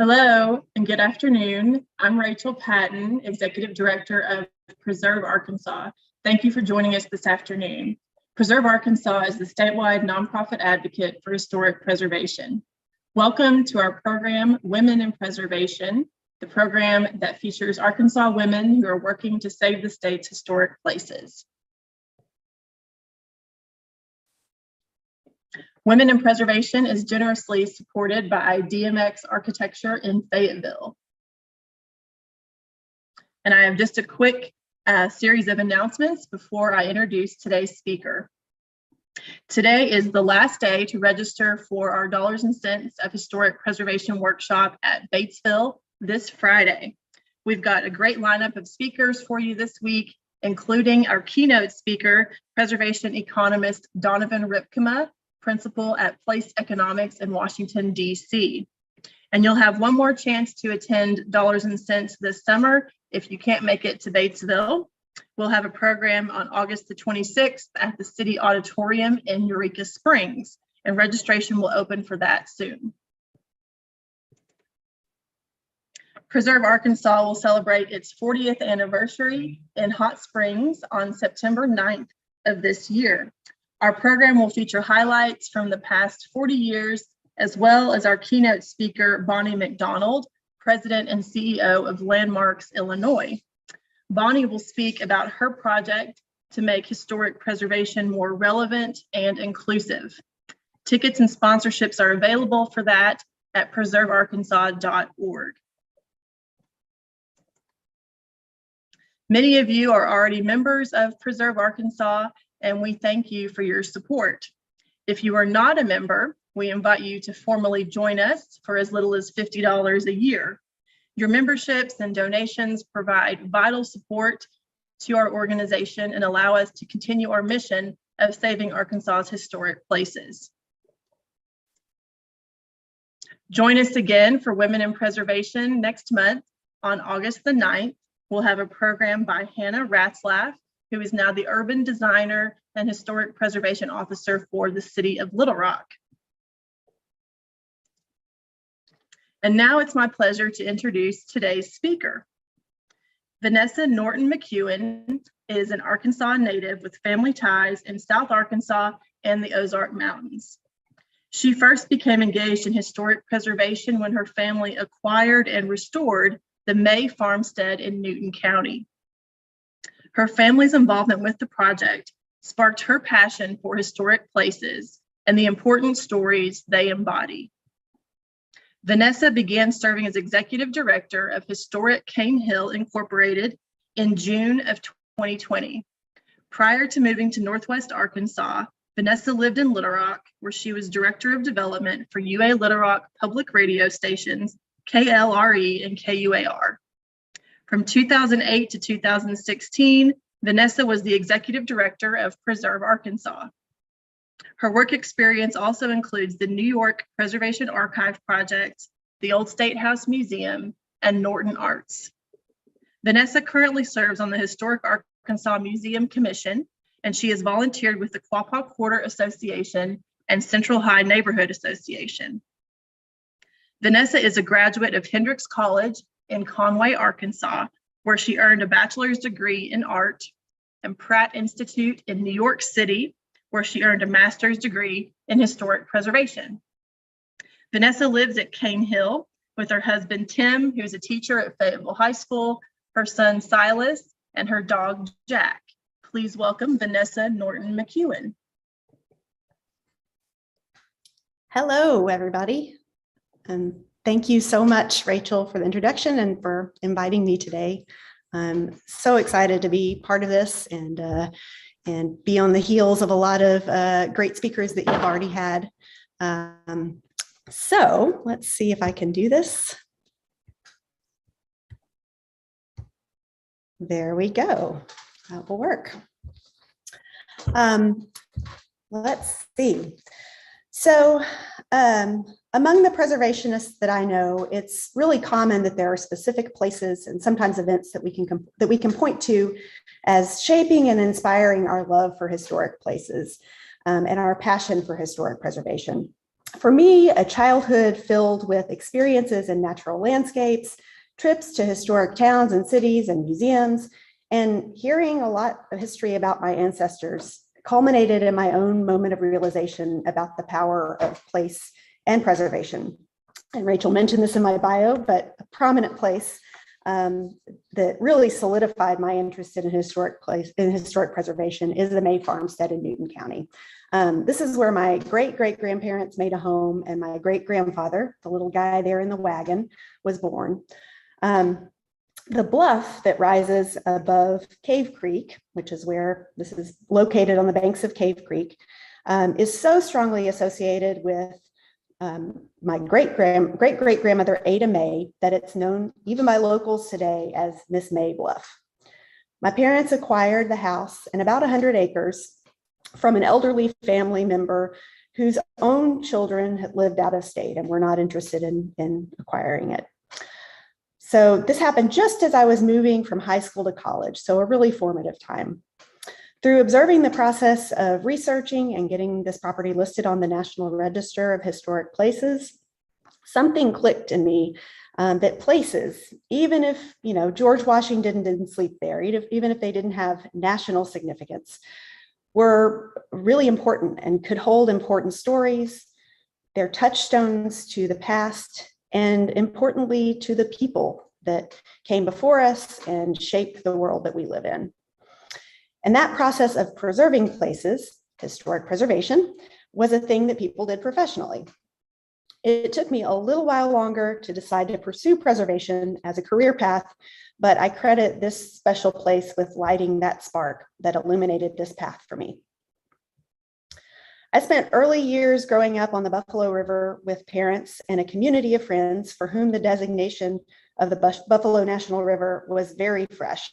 Hello and good afternoon. I'm Rachel Patton, Executive Director of Preserve Arkansas. Thank you for joining us this afternoon. Preserve Arkansas is the statewide nonprofit advocate for historic preservation. Welcome to our program, Women in Preservation, the program that features Arkansas women who are working to save the state's historic places. Women in Preservation is generously supported by DMX Architecture in Fayetteville. And I have just a quick series of announcements before I introduce today's speaker. Today is the last day to register for our Dollars and Cents of Historic Preservation workshop at Batesville this Friday. We've got a great lineup of speakers for you this week, including our keynote speaker, preservation economist Donovan Ripkema, principal at Place Economics in Washington, D.C. And you'll have one more chance to attend Dollars and Cents this summer if you can't make it to Batesville. We'll have a program on August the 26th at the City Auditorium in Eureka Springs, and registration will open for that soon. Preserve Arkansas will celebrate its 40th anniversary in Hot Springs on September 9th of this year. Our program will feature highlights from the past 40 years, as well as our keynote speaker, Bonnie McDonald, President and CEO of Landmarks, Illinois. Bonnie will speak about her project to make historic preservation more relevant and inclusive. Tickets and sponsorships are available for that at preservearkansas.org. Many of you are already members of Preserve Arkansas, and we thank you for your support. If you are not a member, we invite you to formally join us for as little as $50 a year. Your memberships and donations provide vital support to our organization and allow us to continue our mission of saving Arkansas's historic places. Join us again for Women in Preservation next month on August the 9th. We'll have a program by Hannah Ratzlaff, who is now the urban designer and historic preservation officer for the city of Little Rock. And now it's my pleasure to introduce today's speaker. Vanessa Norton McKuin is an Arkansas native with family ties in South Arkansas and the Ozark Mountains. She first became engaged in historic preservation when her family acquired and restored the May farmstead in Newton County. Her family's involvement with the project sparked her passion for historic places and the important stories they embody. Vanessa began serving as executive director of Historic Cane Hill Incorporated in June of 2020. Prior to moving to Northwest Arkansas, Vanessa lived in Little Rock, where she was director of development for UA Little Rock public radio stations, KLRE and KUAR. From 2008 to 2016, Vanessa was the executive director of Preserve Arkansas. Her work experience also includes the New York Preservation Archive Project, the Old State House Museum, and Norton Arts. Vanessa currently serves on the Historic Arkansas Museum Commission, and she has volunteered with the Quapaw Quarter Association and Central High Neighborhood Association. Vanessa is a graduate of Hendrix College in Conway, Arkansas, where she earned a bachelor's degree in art, and Pratt Institute in New York City, where she earned a master's degree in historic preservation. Vanessa lives at Cane Hill with her husband, Tim, who's a teacher at Fayetteville High School, her son, Silas, and her dog, Jack. Please welcome Vanessa Norton McKuin. Hello, everybody. And thank you so much, Rachel, for the introduction and for inviting me today. I'm so excited to be part of this and be on the heels of a lot of great speakers that you've already had. So let's see if I can do this. There we go. That will work. Let's see. So among the preservationists that I know, it's really common that there are specific places and sometimes events that we can point to as shaping and inspiring our love for historic places and our passion for historic preservation. For me, a childhood filled with experiences in natural landscapes, trips to historic towns and cities and museums, and hearing a lot of history about my ancestors culminated in my own moment of realization about the power of place and preservation. And Rachel mentioned this in my bio, but a prominent place that really solidified my interest in historic preservation is the May farmstead in Newton County. This is where my great-great-grandparents made a home, and my great-grandfather, the little guy there in the wagon, was born. The bluff that rises above Cave Creek, which is where this is located on the banks of Cave Creek, is so strongly associated with my great-great-grandmother Ada May that it's known even by locals today as Miss May Bluff. My parents acquired the house and about 100 acres from an elderly family member whose own children had lived out of state and were not interested in acquiring it. So this happened just as I was moving from high school to college, so a really formative time. Through observing the process of researching and getting this property listed on the National Register of Historic Places, something clicked in me that places, even if George Washington didn't sleep there, even if they didn't have national significance, were really important and could hold important stories. They're touchstones to the past and, importantly, to the people that came before us and shaped the world that we live in. And that process of preserving places, historic preservation, was a thing that people did professionally. It took me a little while longer to decide to pursue preservation as a career path, but I credit this special place with lighting that spark that illuminated this path for me. I spent early years growing up on the Buffalo River with parents and a community of friends for whom the designation of the Buffalo National River was very fresh.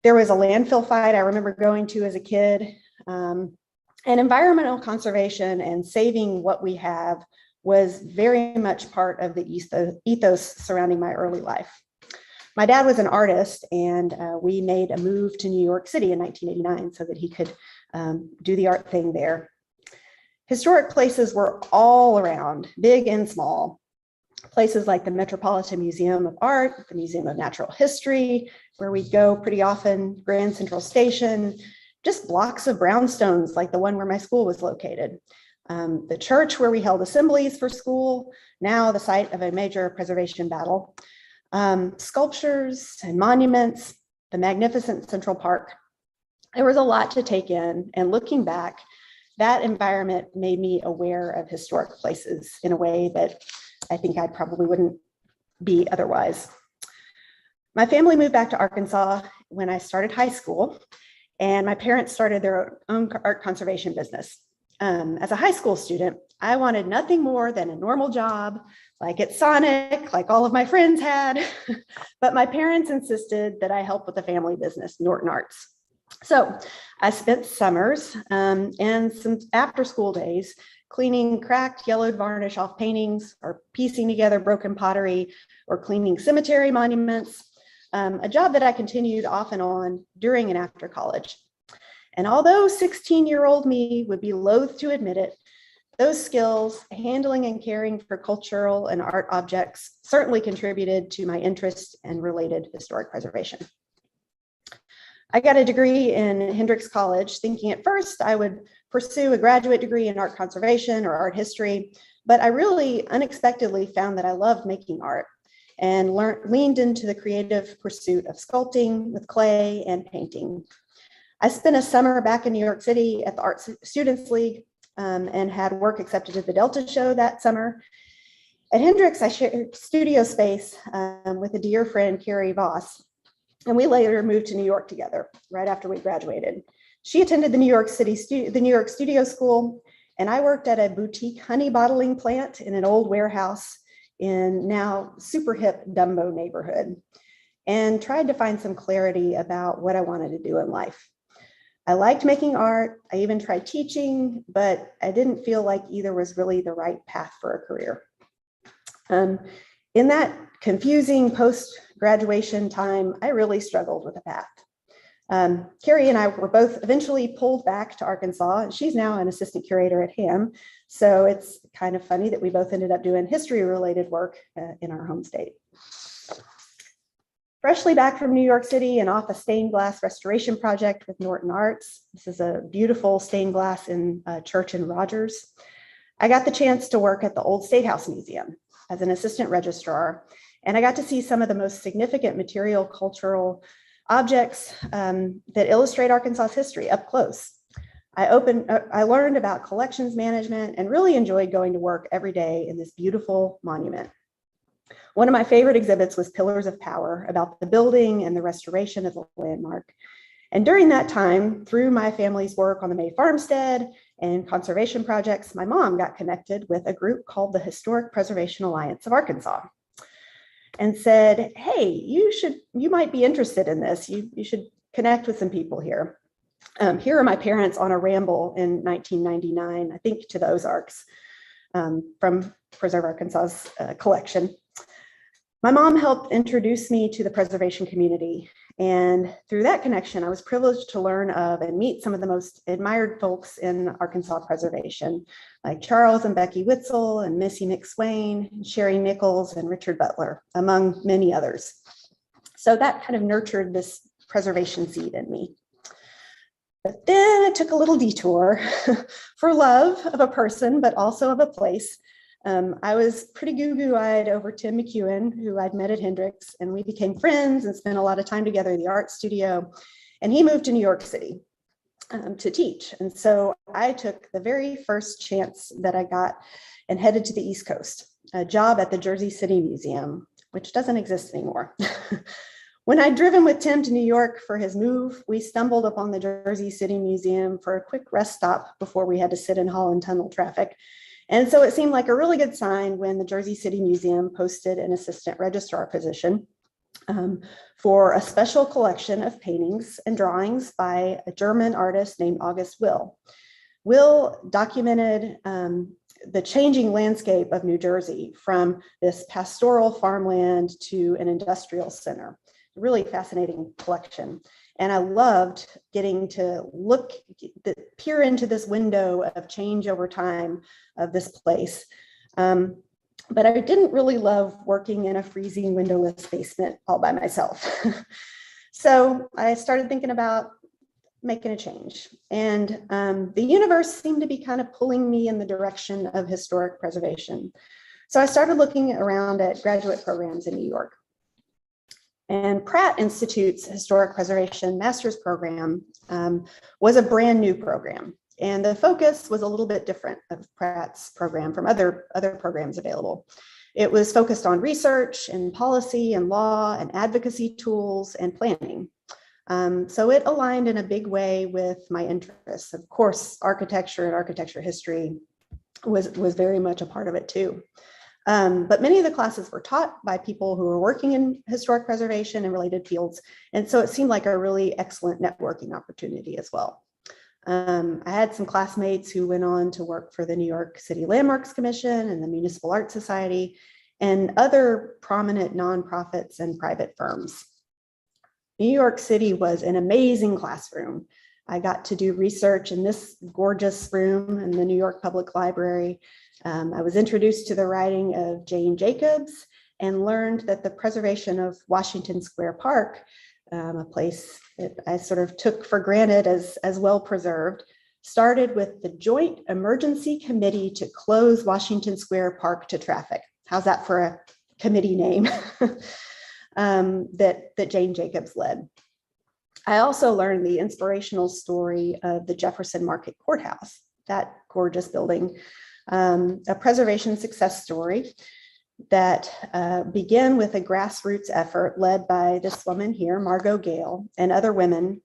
There was a landfill fight I remember going to as a kid, and environmental conservation and saving what we have was very much part of the ethos surrounding my early life. My dad was an artist, and we made a move to New York City in 1989 so that he could do the art thing there. Historic places were all around, big and small. Places like the Metropolitan Museum of Art, the Museum of Natural History, where we go pretty often, Grand Central Station, just blocks of brownstones like the one where my school was located. The church where we held assemblies for school, now the site of a major preservation battle. Sculptures and monuments, the magnificent Central Park. There was a lot to take in, and looking back, that environment made me aware of historic places in a way that I think I probably wouldn't be otherwise. My family moved back to Arkansas when I started high school, and my parents started their own art conservation business. As a high school student, I wanted nothing more than a normal job, like at Sonic, like all of my friends had, but my parents insisted that I help with the family business, Norton Arts. So I spent summers and some after school days cleaning cracked yellowed varnish off paintings, or piecing together broken pottery, or cleaning cemetery monuments, a job that I continued off and on during and after college. And although 16-year-old me would be loath to admit it, those skills, handling and caring for cultural and art objects, certainly contributed to my interest in related historic preservation. I got a degree in Hendrix College, thinking at first I would pursue a graduate degree in art conservation or art history, but I really unexpectedly found that I loved making art and leaned into the creative pursuit of sculpting with clay and painting. I spent a summer back in New York City at the Art Students League and had work accepted at the Delta Show that summer. At Hendrix, I shared studio space with a dear friend, Carrie Voss, and we later moved to New York together right after we graduated. She attended the New York Studio School, and I worked at a boutique honey bottling plant in an old warehouse in now super hip Dumbo neighborhood, and tried to find some clarity about what I wanted to do in life. I liked making art. I even tried teaching, but I didn't feel like either was really the right path for a career. In that confusing post-graduation time, I really struggled with a path. Carrie and I were both eventually pulled back to Arkansas, and she's now an assistant curator at HAM. So it's kind of funny that we both ended up doing history-related work in our home state. Freshly back from New York City and off a stained glass restoration project with Norton Arts. This is a beautiful stained glass in a church in Rogers. I got the chance to work at the Old State House Museum as an assistant registrar, and I got to see some of the most significant material cultural objects that illustrate Arkansas's history up close. I learned about collections management and really enjoyed going to work every day in this beautiful monument. One of my favorite exhibits was Pillars of Power, about the building and the restoration of the landmark. And during that time, through my family's work on the May Farmstead and conservation projects, my mom got connected with a group called the Historic Preservation Alliance of Arkansas and said, hey, you might be interested in this. You should connect with some people here. Here are my parents on a ramble in 1999, I think, to the Ozarks from Preserve Arkansas's collection. My mom helped introduce me to the preservation community. And through that connection, I was privileged to learn of and meet some of the most admired folks in Arkansas preservation, like Charles and Becky Witzel and Missy McSwain, Sherry Nichols and Richard Butler, among many others. So that kind of nurtured this preservation seed in me. But then it took a little detour for love of a person, but also of a place. I was pretty goo-goo-eyed over Tim McKuin, who I'd met at Hendrix, and we became friends and spent a lot of time together in the art studio. And he moved to New York City to teach. And so I took the very first chance that I got and headed to the East Coast, a job at the Jersey City Museum, which doesn't exist anymore. When I'd driven with Tim to New York for his move, we stumbled upon the Jersey City Museum for a quick rest stop before we had to sit in Holland Tunnel traffic. And so it seemed like a really good sign when the Jersey City Museum posted an assistant registrar position for a special collection of paintings and drawings by a German artist named August Will. Will documented the changing landscape of New Jersey from this pastoral farmland to an industrial center. Really fascinating collection. And I loved getting to peer into this window of change over time of this place. But I didn't really love working in a freezing windowless basement all by myself. So I started thinking about making a change. And the universe seemed to be kind of pulling me in the direction of historic preservation. So I started looking around at graduate programs in New York. And Pratt Institute's Historic Preservation Master's Program was a brand new program. And the focus was a little bit different of Pratt's program from other programs available. It was focused on research and policy and law and advocacy tools and planning. So it aligned in a big way with my interests. Of course, architecture and architecture history was very much a part of it too. But many of the classes were taught by people who were working in historic preservation and related fields. And so it seemed like a really excellent networking opportunity as well. I had some classmates who went on to work for the New York City Landmarks Commission and the Municipal Art Society and other prominent nonprofits and private firms. New York City was an amazing classroom. I got to do research in this gorgeous room in the New York Public Library. I was introduced to the writing of Jane Jacobs and learned that the preservation of Washington Square Park, a place that I sort of took for granted as well preserved, started with the Joint Emergency Committee to close Washington Square Park to traffic. How's that for a committee name? that Jane Jacobs led. I also learned the inspirational story of the Jefferson Market Courthouse, that gorgeous building, a preservation success story that began with a grassroots effort led by this woman here, Margot Gale, and other women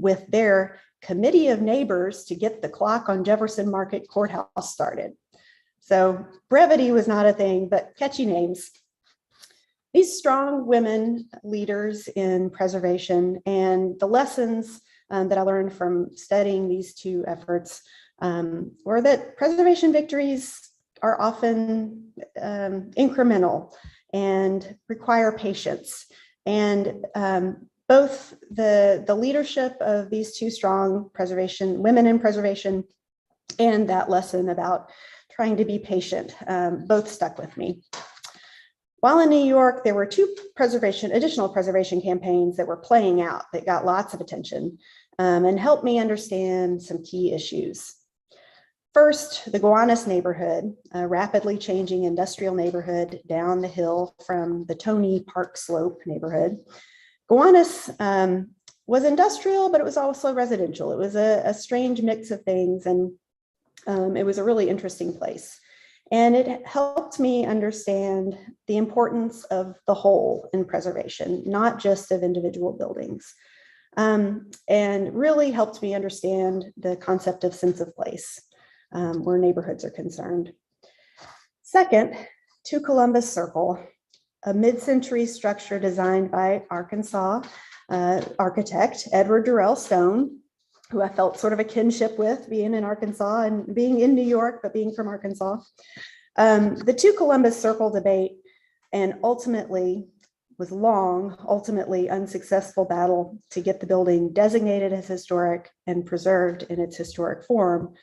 with their committee of neighbors to get the clock on Jefferson Market Courthouse started. So brevity was not a thing, but catchy names. These strong women leaders in preservation and the lessons that I learned from studying these two efforts were that preservation victories are often incremental and require patience. And both the leadership of these two strong women in preservation, and that lesson about trying to be patient, both stuck with me. While in New York, there were two additional preservation campaigns that were playing out that got lots of attention and helped me understand some key issues. First, the Gowanus Neighborhood, a rapidly changing industrial neighborhood down the hill from the Tony Park Slope neighborhood. Gowanus was industrial, but it was also residential. It was a strange mix of things, and it was a really interesting place. And it helped me understand the importance of the whole in preservation, not just of individual buildings, and really helped me understand the concept of sense of place where neighborhoods are concerned. Second, to Columbus Circle, a mid-century structure designed by Arkansas architect Edward Durrell Stone, who I felt sort of a kinship with, being in Arkansas and being in New York, but being from Arkansas. The two Columbus Circle debate and ultimately unsuccessful battle to get the building designated as historic and preserved in its historic form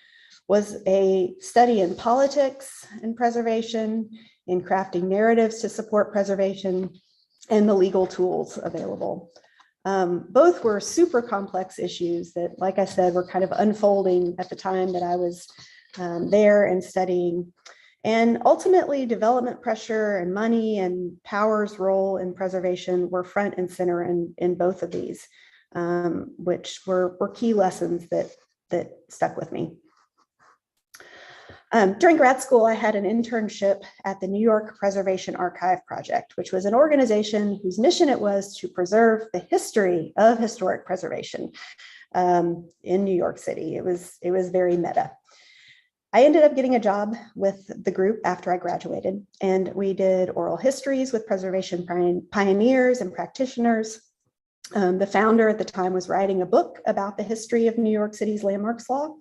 was a study in politics and preservation, in crafting narratives to support preservation, and the legal tools available. Both were super complex issues that, like I said, were kind of unfolding at the time that I was there and studying. And ultimately, development pressure and money and power's role in preservation were front and center in both of these, which were key lessons that stuck with me. During grad school, I had an internship at the New York Preservation Archive Project, which was an organization whose mission it was to preserve the history of historic preservation in New York City. It was very meta. I ended up getting a job with the group after I graduated, and we did oral histories with preservation pioneers and practitioners. The founder at the time was writing a book about the history of New York City's landmarks law.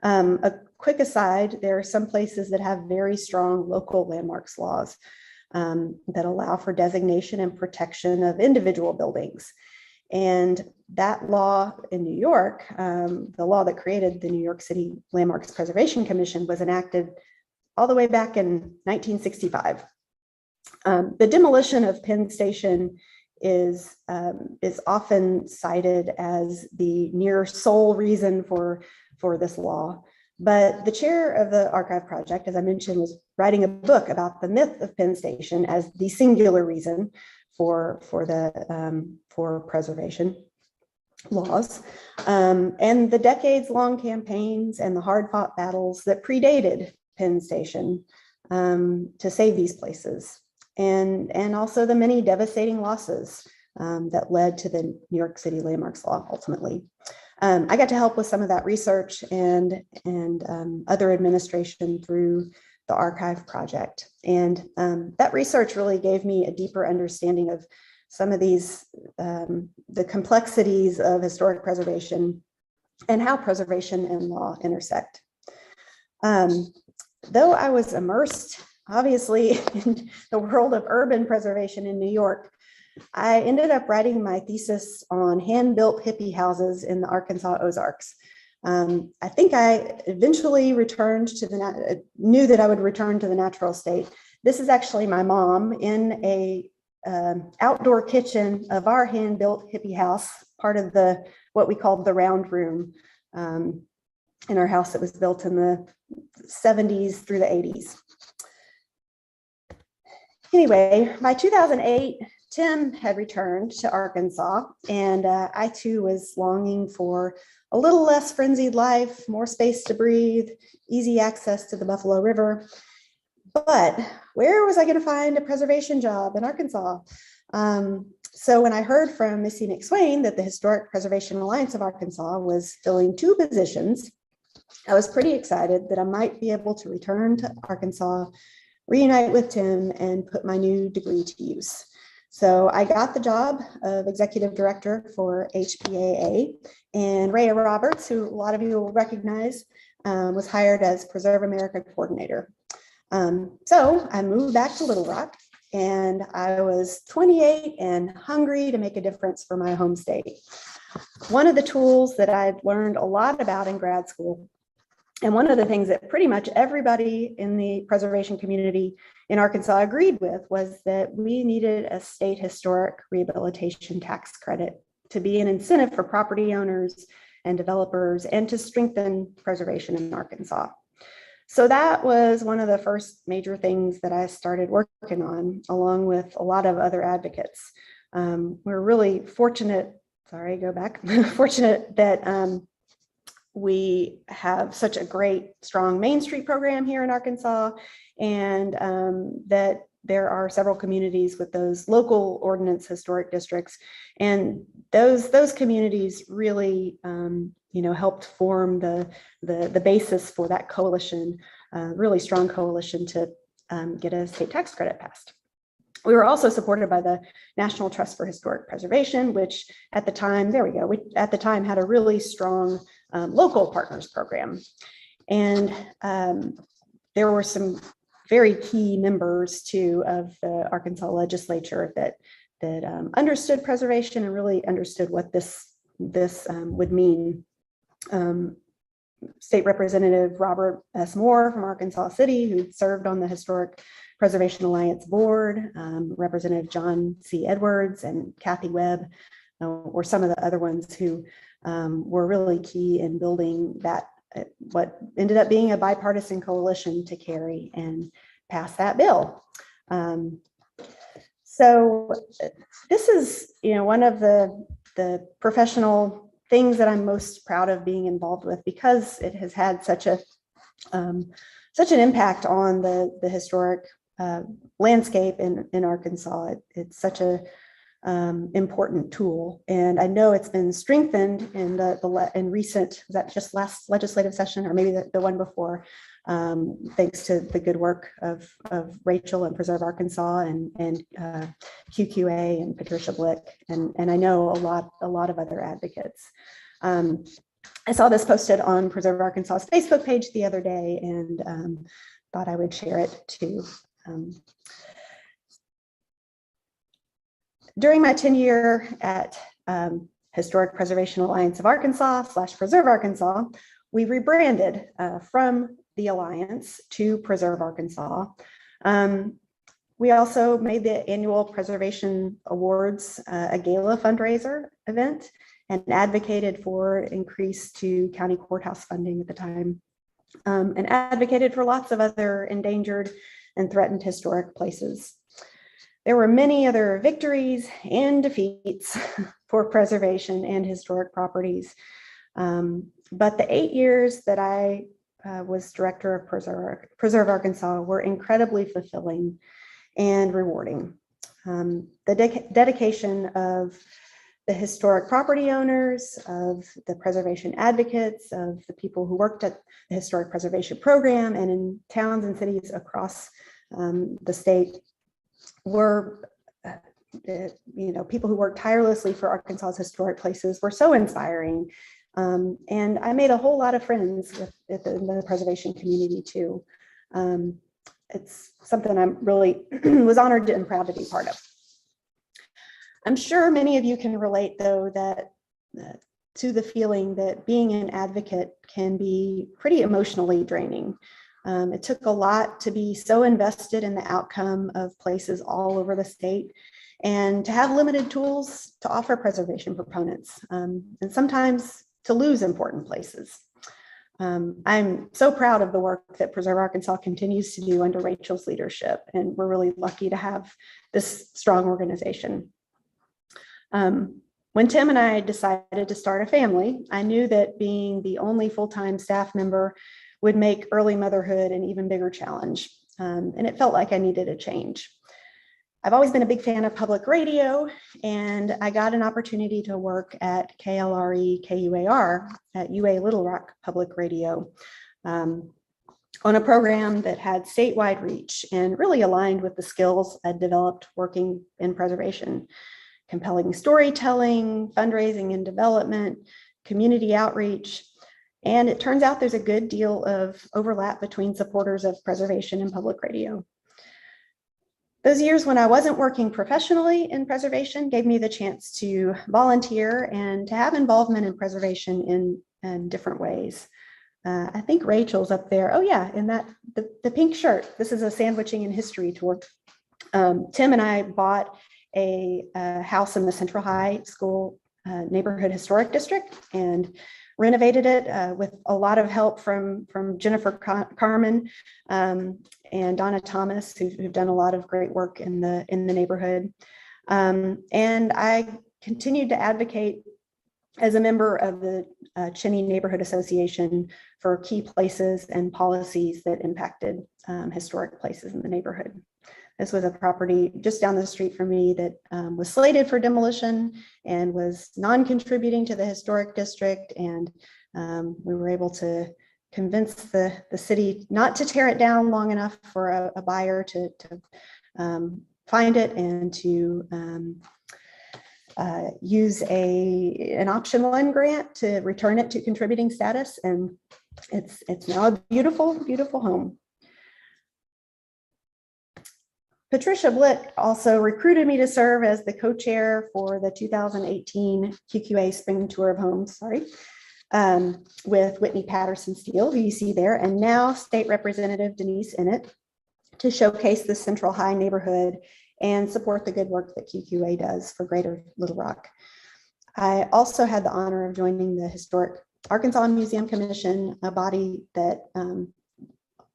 A quick aside, there are some places that have very strong local landmarks laws that allow for designation and protection of individual buildings. And that law in New York, the law that created the New York City Landmarks Preservation Commission, was enacted all the way back in 1965. The demolition of Penn Station is often cited as the near sole reason for this law. But the chair of the archive project, as I mentioned, was writing a book about the myth of Penn Station as the singular reason for preservation laws, and the decades-long campaigns and the hard-fought battles that predated Penn Station to save these places, and also the many devastating losses that led to the New York City Landmarks Law ultimately. I got to help with some of that research and other administration through the archive project. And that research really gave me a deeper understanding of some of these, the complexities of historic preservation and how preservation and law intersect. Though I was immersed, obviously, in the world of urban preservation in New York, I ended up writing my thesis on hand-built hippie houses in the Arkansas Ozarks. I think I eventually knew that I would return to the natural state. This is actually my mom in a outdoor kitchen of our hand-built hippie house, part of what we called the round room in our house that was built in the 70s through the 80s. Anyway, by 2008, Tim had returned to Arkansas, and I too was longing for a little less frenzied life, more space to breathe, easy access to the Buffalo River. But where was I going to find a preservation job in Arkansas? So when I heard from Missy Mcewen that the Historic Preservation Alliance of Arkansas was filling 2 positions, I was pretty excited that I might be able to return to Arkansas, reunite with Tim, and put my new degree to use. So I got the job of executive director for HPAA, and Rhea Roberts, who a lot of you will recognize, was hired as Preserve America coordinator. So I moved back to Little Rock and I was 28 and hungry to make a difference for my home state. One of the tools that I'd learned a lot about in grad school, and one of the things that pretty much everybody in the preservation community in Arkansas agreed with, was that we needed a state historic rehabilitation tax credit to be an incentive for property owners and developers and to strengthen preservation in Arkansas. So that was one of the first major things that I started working on, along with a lot of other advocates. We're really fortunate, fortunate that we have such a great, strong Main Street program here in Arkansas, and that there are several communities with those local ordinance historic districts. And those communities really helped form the basis for that coalition, really strong coalition to get a state tax credit passed. We were also supported by the National Trust for Historic Preservation, which at the time, at the time had a really strong local partners program. And there were some very key members too of the Arkansas legislature that understood preservation and really understood what this would mean. State Representative Robert S. Moore from Arkansas City, who served on the Historic Preservation Alliance board, Representative John C. Edwards and Kathy Webb were some of the other ones who were really key in building that, what ended up being a bipartisan coalition to carry and pass that bill. So this is, one of the professional things that I'm most proud of being involved with, because it has had such an impact on the historic landscape in Arkansas. It's such a important tool, and I know it's been strengthened in recent, was that just last legislative session or maybe the one before, thanks to the good work of Rachel and Preserve Arkansas and QQA and Patricia Blick, and I know a lot of other advocates. I saw this posted on Preserve Arkansas's Facebook page the other day, and thought I would share it too. During my tenure at Historic Preservation Alliance of Arkansas / Preserve Arkansas, we rebranded from the Alliance to Preserve Arkansas. We also made the annual Preservation Awards a gala fundraiser event and advocated for increase to county courthouse funding at the time, and advocated for lots of other endangered and threatened historic places. There were many other victories and defeats for preservation and historic properties. But the 8 years that I was director of Preserve Arkansas were incredibly fulfilling and rewarding. The dedication of the historic property owners, of the preservation advocates, of the people who worked at the historic preservation program and in towns and cities across the state were, people who worked tirelessly for Arkansas's historic places were so inspiring. And I made a whole lot of friends in the preservation community too. It's something I'm really was honored and proud to be part of. I'm sure many of you can relate, though, that to the feeling that being an advocate can be pretty emotionally draining. It took a lot to be so invested in the outcome of places all over the state and to have limited tools to offer preservation proponents, and sometimes to lose important places. I'm so proud of the work that Preserve Arkansas continues to do under Rachel's leadership, and we're really lucky to have this strong organization. When Tim and I decided to start a family, I knew that being the only full-time staff member would make early motherhood an even bigger challenge, and it felt like I needed a change. I've always been a big fan of public radio, and I got an opportunity to work at KLRE KUAR at UA Little Rock Public Radio on a program that had statewide reach and really aligned with the skills I'd developed working in preservation: compelling storytelling, fundraising and development, community outreach. And it turns out there's a good deal of overlap between supporters of preservation and public radio. Those years when I wasn't working professionally in preservation gave me the chance to volunteer and to have involvement in preservation in different ways. I think Rachel's up there. Oh yeah, in the pink shirt. This is a Sandwiching in History tour. Tim and I bought a house in the Central High School neighborhood historic district and renovated it with a lot of help from Jennifer Carmen and Donna Thomas, who've done a lot of great work in the neighborhood. And I continued to advocate as a member of the Cheney Neighborhood Association for key places and policies that impacted historic places in the neighborhood. This was a property just down the street from me that was slated for demolition and was non-contributing to the historic district. And we were able to convince the city not to tear it down long enough for a buyer to find it and to use an option 1 grant to return it to contributing status. And it's now a beautiful, beautiful home. Patricia Blitt also recruited me to serve as the co-chair for the 2018 QQA Spring Tour of Homes, with Whitney Patterson Steele, who you see there, and now State Representative Denise Innett, to showcase the Central High neighborhood and support the good work that QQA does for Greater Little Rock. I also had the honor of joining the Historic Arkansas Museum Commission, a body that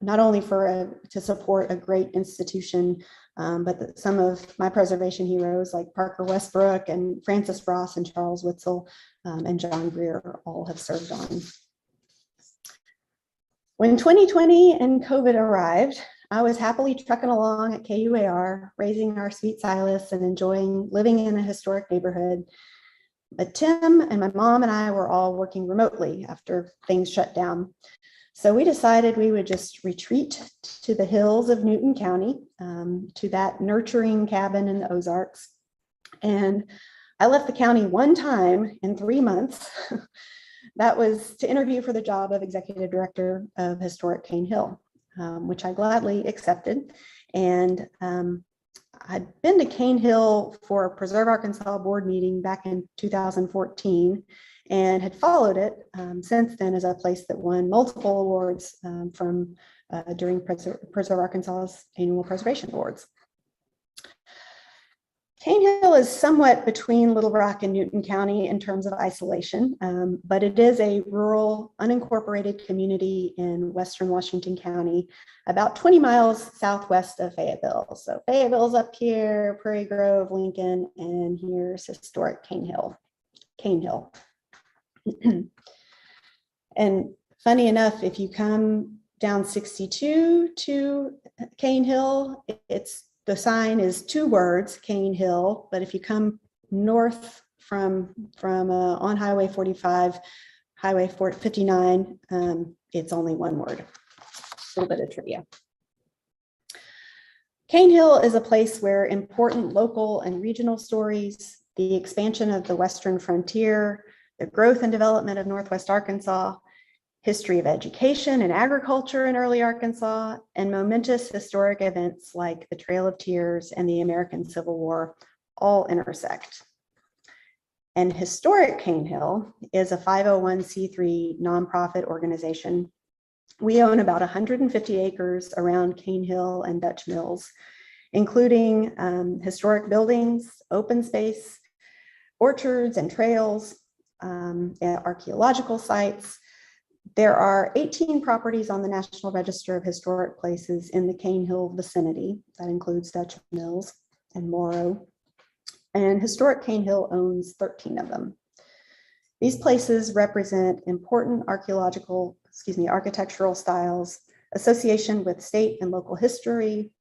not only to support a great institution, but some of my preservation heroes like Parker Westbrook and Francis Ross and Charles Witzel and John Greer all have served on. When 2020 and COVID arrived, I was happily trucking along at KUAR, raising our sweet Silas and enjoying living in a historic neighborhood. But Tim and my mom and I were all working remotely after things shut down. So we decided we would just retreat to the hills of Newton County, to that nurturing cabin in the Ozarks. And I left the county one time in 3 months. That was to interview for the job of Executive Director of Historic Cane Hill, which I gladly accepted. And I'd been to Cane Hill for a Preserve Arkansas board meeting back in 2014 and had followed it since then as a place that won multiple awards during Preserve Arkansas's annual preservation awards. Cane Hill is somewhat between Little Rock and Newton County in terms of isolation, but it is a rural, unincorporated community in western Washington County, about 20 miles southwest of Fayetteville. So Fayetteville's up here, Prairie Grove, Lincoln, and here's historic Cane Hill. And funny enough, if you come down 62 to Cane Hill, the sign is 2 words, Cane Hill, but if you come north from on Highway 45, Highway 59, it's only 1 word. A little bit of trivia. Cane Hill is a place where important local and regional stories, the expansion of the Western frontier, the growth and development of Northwest Arkansas, history of education and agriculture in early Arkansas, and momentous historic events like the Trail of Tears and the American Civil War all intersect. And Historic Cane Hill is a 501c3 nonprofit organization. We own about 150 acres around Cane Hill and Dutch Mills, including historic buildings, open space, orchards and trails, archaeological sites. There are 18 properties on the National Register of Historic Places in the Cane Hill vicinity. That includes Dutch Mills and Morrow. And Historic Cane Hill owns 13 of them. These places represent important architectural styles, association with state and local history,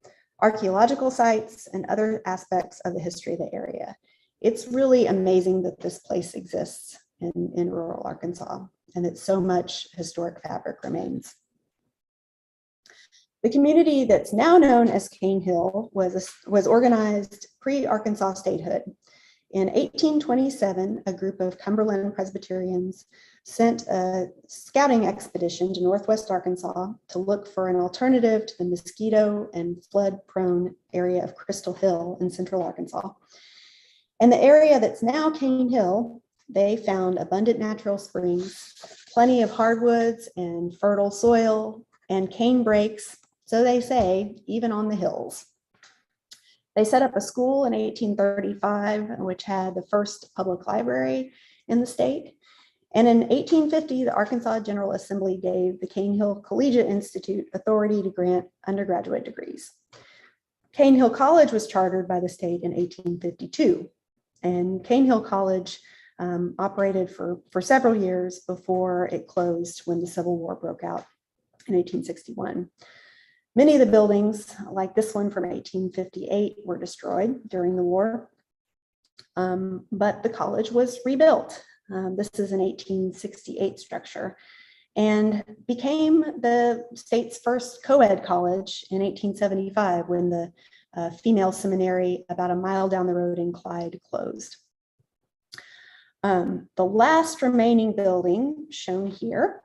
archaeological sites, and other aspects of the history of the area. It's really amazing that this place exists in rural Arkansas, and that so much historic fabric remains. The community that's now known as Cane Hill was organized pre-Arkansas statehood, In 1827, a group of Cumberland Presbyterians sent a scouting expedition to Northwest Arkansas to look for an alternative to the mosquito and flood-prone area of Crystal Hill in central Arkansas. In the area that's now Cane Hill, they found abundant natural springs, plenty of hardwoods and fertile soil, and cane brakes, so they say, even on the hills. They set up a school in 1835, which had the first public library in the state. And in 1850, the Arkansas General Assembly gave the Cane Hill Collegiate Institute authority to grant undergraduate degrees. Cane Hill College was chartered by the state in 1852. And Cane Hill College operated for several years before it closed when the Civil War broke out in 1861. Many of the buildings, like this one from 1858, were destroyed during the war, but the college was rebuilt. This is an 1868 structure and became the state's first co-ed college in 1875 when the female seminary about a mile down the road in Clyde closed. The last remaining building shown here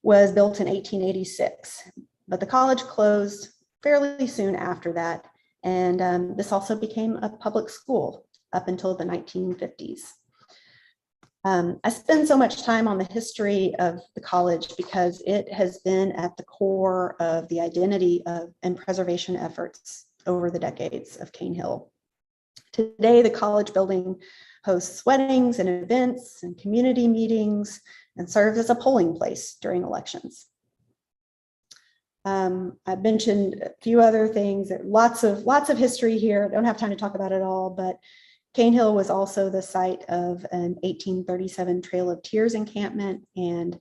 was built in 1886. But the college closed fairly soon after that, and this also became a public school up until the 1950s. I spend so much time on the history of the college because it has been at the core of the identity and preservation efforts over the decades of Cane Hill. Today, the college building hosts weddings and events and community meetings and serves as a polling place during elections. I've mentioned a few other things, lots of history here. Don't have time to talk about it all, but Cane Hill was also the site of an 1837 Trail of Tears encampment and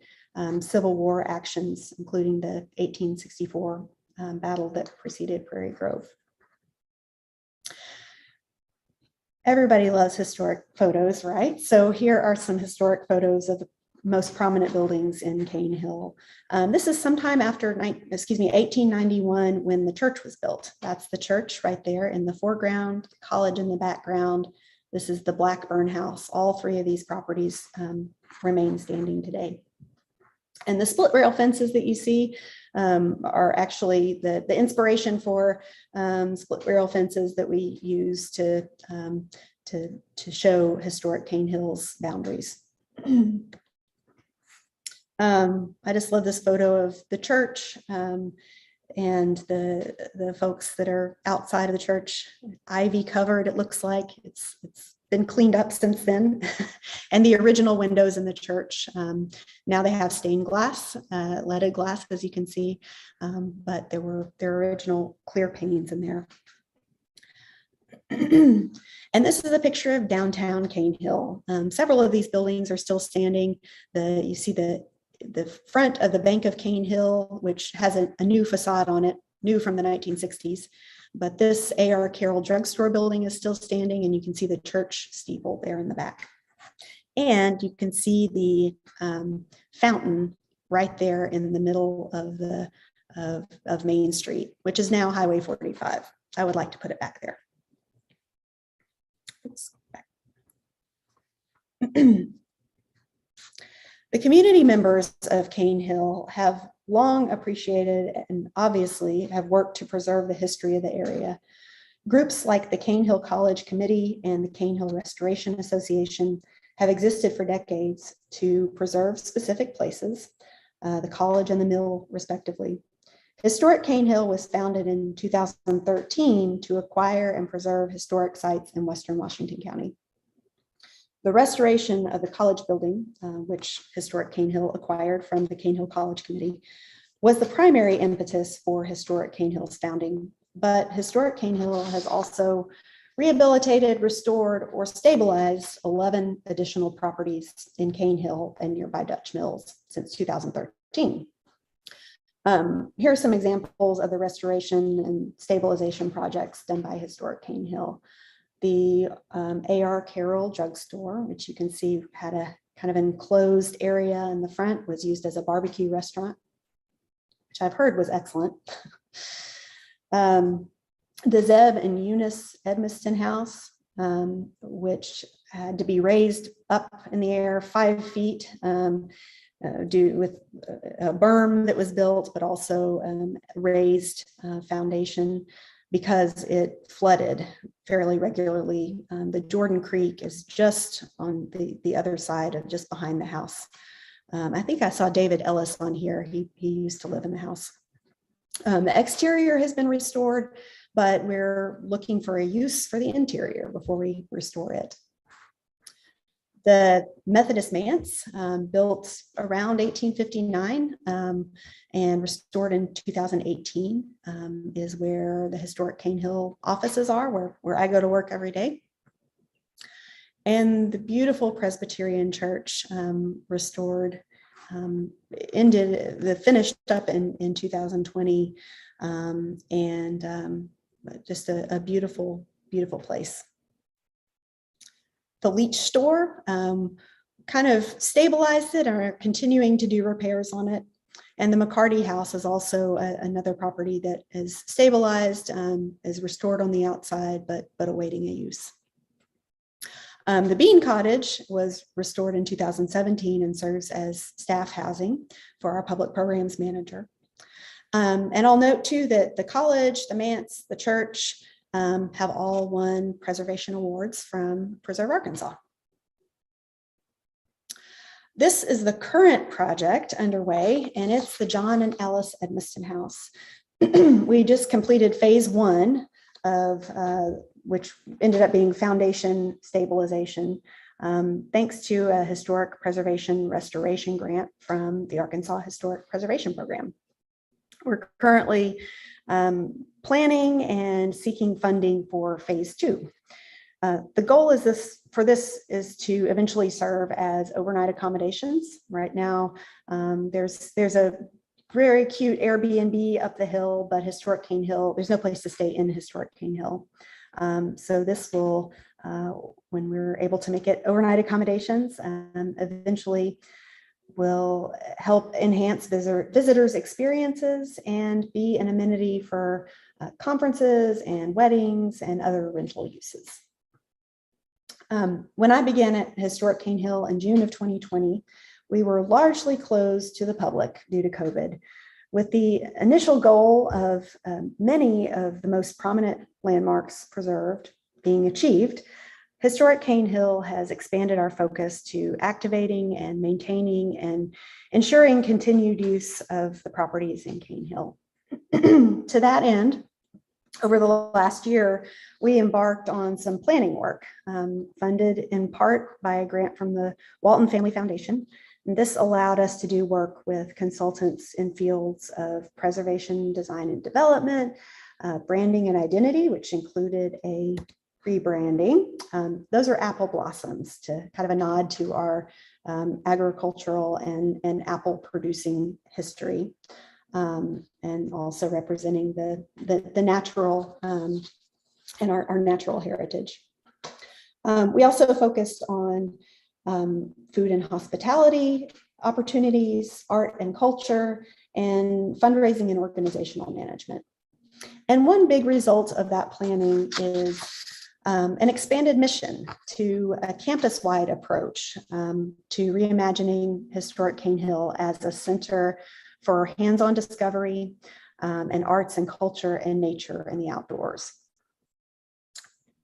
Civil War actions, including the 1864 battle that preceded Prairie Grove. Everybody loves historic photos, right? So here are some historic photos of the most prominent buildings in Cane Hill. This is sometime after 1891 when the church was built. That's the church right there in the foreground, the college in the background. This is the Blackburn House. All three of these properties remain standing today. And the split rail fences that you see are actually the inspiration for split rail fences that we use to show historic Cane Hill's boundaries. I just love this photo of the church and the folks that are outside of the church, ivy covered. It looks like it's been cleaned up since then. And the original windows in the church, now they have stained glass, leaded glass, as you can see, but there were their original clear panes in there. And this is a picture of downtown Cane Hill. Several of these buildings are still standing. You see the front of the Bank of Cane Hill, which has a new facade on it, new from the 1960s. But this A.R. Carroll drugstore building is still standing, and you can see the church steeple there in the back. And you can see the fountain right there in the middle of Main Street, which is now Highway 45. I would like to put it back there. Oops, back. The community members of Cane Hill have long appreciated and obviously have worked to preserve the history of the area. Groups like the Cane Hill College Committee and the Cane Hill Restoration Association have existed for decades to preserve specific places, the college and the mill respectively. Historic Cane Hill was founded in 2013 to acquire and preserve historic sites in Western Washington County. The restoration of the college building, which Historic Cane Hill acquired from the Cane Hill College Committee, was the primary impetus for Historic Cane Hill's founding. But Historic Cane Hill has also rehabilitated, restored, or stabilized 11 additional properties in Cane Hill and nearby Dutch Mills since 2013. Here are some examples of the restoration and stabilization projects done by Historic Cane Hill. The A.R. Carroll drugstore, which you can see had a kind of enclosed area in the front, was used as a barbecue restaurant, which I've heard was excellent. The Zeb and Eunice Edmiston House, which had to be raised up in the air 5 feet due with a berm that was built, but also raised foundation because it flooded fairly regularly. The Jordan Creek is just on the other side of just behind the house. I think I saw David Ellis on here. He used to live in the house. The exterior has been restored, but we're looking for a use for the interior before we restore it. The Methodist manse, built around 1859 and restored in 2018, is where the historic Cane Hill offices are, where I go to work every day. And the beautiful Presbyterian church, restored, finished up in 2020, and just a beautiful, beautiful place. The Leach store, kind of stabilized it and are continuing to do repairs on it. And the McCarty house is also another property that is stabilized, is restored on the outside, but awaiting a use. The Bean Cottage was restored in 2017 and serves as staff housing for our public programs manager. And I'll note too that the college, the manse, the church have all won preservation awards from Preserve Arkansas. This is the current project underway, and it's the John and Alice Edmiston House. We just completed phase 1 of which ended up being foundation stabilization, thanks to a historic preservation restoration grant from the Arkansas Historic Preservation Program. We're currently planning and seeking funding for phase 2. The goal is is to eventually serve as overnight accommodations. Right now, there's a very cute Airbnb up the hill, but historic Cane Hill, there's no place to stay in historic Cane Hill. So this will, when we're able to make it overnight accommodations, eventually will help enhance visitors' experiences and be an amenity for conferences and weddings and other rental uses. When I began at Historic Cane Hill in June of 2020, we were largely closed to the public due to COVID, with the initial goal of many of the most prominent landmarks preserved being achieved. Historic Cane Hill has expanded our focus to activating and maintaining and ensuring continued use of the properties in Cane Hill. To that end, over the last year, we embarked on some planning work, funded in part by a grant from the Walton Family Foundation. And this allowed us to do work with consultants in fields of preservation, design and development, branding and identity, which included a rebranding. Those are apple blossoms, to kind of a nod to our agricultural and apple producing history, and also representing the natural and our natural heritage. We also focused on food and hospitality opportunities, art and culture, and fundraising and organizational management. And one big result of that planning is an expanded mission to a campus-wide approach to reimagining historic Cane Hill as a center for hands-on discovery and arts and culture and nature and the outdoors.